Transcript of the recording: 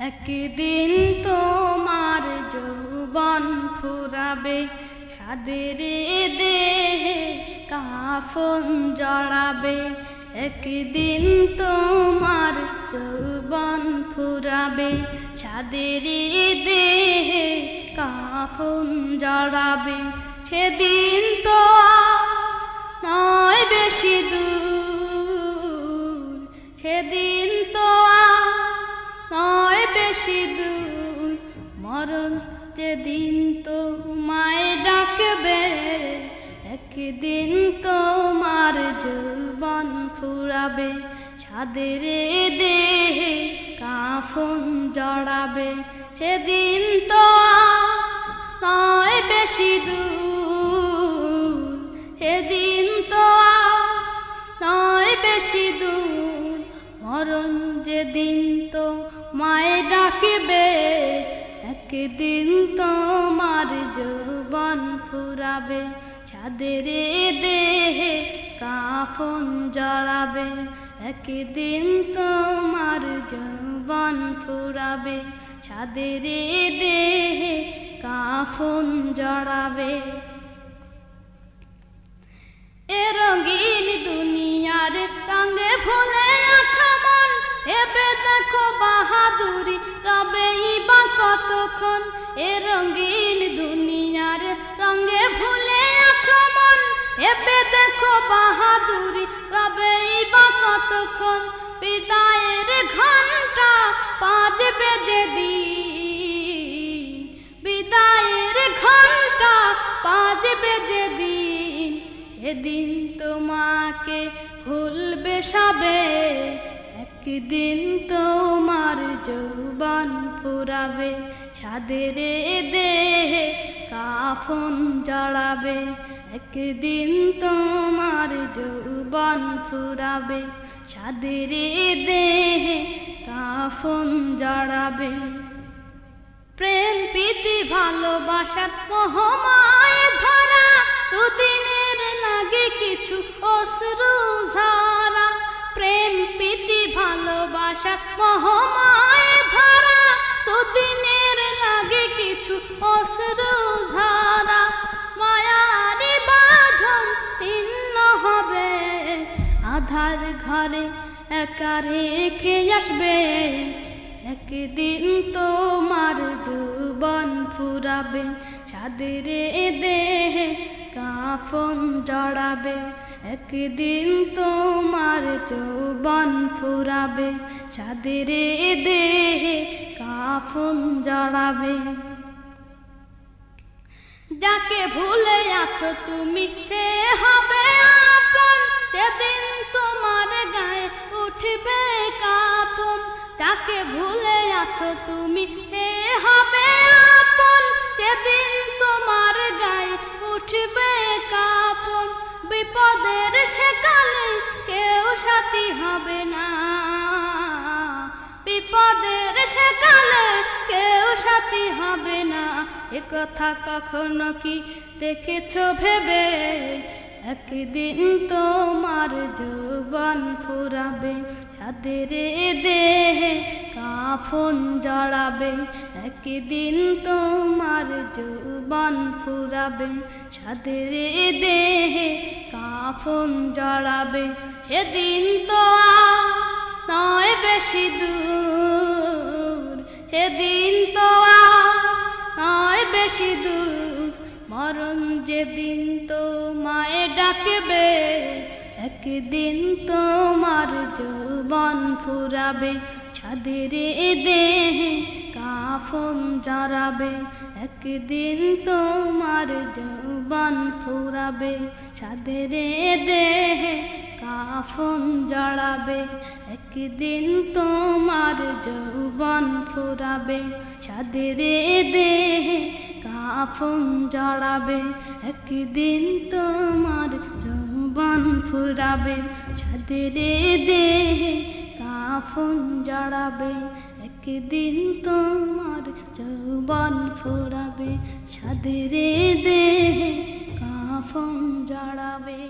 একদিন তোমার যৌবন ফুরাবে, সাদের দেহে কাফন জড়াবে। একদিন তোমার যৌবন ফুরাবে, সাদের দেহে কাফন জড়াবে। সেদিন তো নয় বেশি দূর, সেদিন তো নয় বেশি দূর, মরণ যেদিন তোমায় ডাকবে। একদিন তোমার যৌবন ফুরাবে, সাদের দেহে কাফন জড়াবে। সেদিন তো নয় বেশি দূর, সেদিন তো নয় বেশি দূর, মরণ যেদিন তোমায় ডাকবে। একদিন তোমার যৌবন ফুরাবে, সাদের দেহে কাফন জড়াবে। একদিন তোমার যৌবন ফুরাবে, সাদের দেহে কাফন জড়াবে। এ রঙিন দুনিয়ার রঙে ভুলে আছো মন, ভেবে দেখো বাহাদুরি রবেই বা কতক্ষণ। এ রঙিন দুনিয়ার রঙে ভুলে আছো মন, ভেবে দেখো বাহাদুরি রবেই বা কতক্ষণ। বিদায়ের ঘন্টা বাজবে যেদিন, বিদায়ের ঘন্টা বাজবে যেদিন, সেদিন তোমাকে ভুলবে সবে। একদিন তোমার যৌবন ফুরাবে, সাদের দেহে কাফন জড়াবে। একদিন তোমার যৌবন ফুরাবে, সাদের দেহে কাফন জড়াবে। প্রেম প্রীতি ভালোবাসার মোহমায় ধরা, দুদিনের লাগে কিছু অশ্রু ঝরা। প্রেম প্রীতি ভালোবাসার মোহমায় ধরা, দুদিনের লাগে কিছু অশ্রু ঝরা। মায়ারি বাঁধন ছিন্ন হবে, আধার ঘরে একা রেখে আসবে। একদিন তোমার যৌবন ফুরাবে, সাদের দেহে কাফন জড়াবে। একদিন তোমার যৌবন ফুরাবে, সাদের দেহে কাফন জড়াবে। যাকে ভুলে আছো তুমি সে হবে আপন, যেদিন তোমার গায়ে উঠবে কাঁপন। যাকে ভুলে আছো তুমি সে হবে আপন, যেদিন তোমার গায়ে উঠবে কাঁপন। বিপদের সেকালে কেউ সাথী হবে না, বিপদের সেকালে কেউ সাথী হবে না। এ কথা কখনো কি দেখেছো ভেবে? একদিন তোমার যৌবন ফুরাবে, সাদের দেহে কাফন জড়াবে। একদিন তোমার যৌবন ফুরাবে, সাদের দেহে কাফন জড়াবে। সেদিন তো নয় বেশি দূর, সেদিন তো নয় বেশি দূর, মরণ যেদিন তোমায় ডাকবে। একদিন তোমার যৌবন ফুরাবে, সাদের দেহে কাফন জড়াবে। একদিন তোমার যৌবন ফুরাবে, সাদের দেহে কাফন জড়াবে। একদিন তোমার যৌবন ফুরাবে, সাদের দেহে কাফন জড়াবে। একদিন তোমার যৌবন ফুরাবে, সাদের দেহে কাফন জড়াবে। একদিন তোমার যৌবন ফুরাবে, সাদের দেহে কাফন জড়াবে।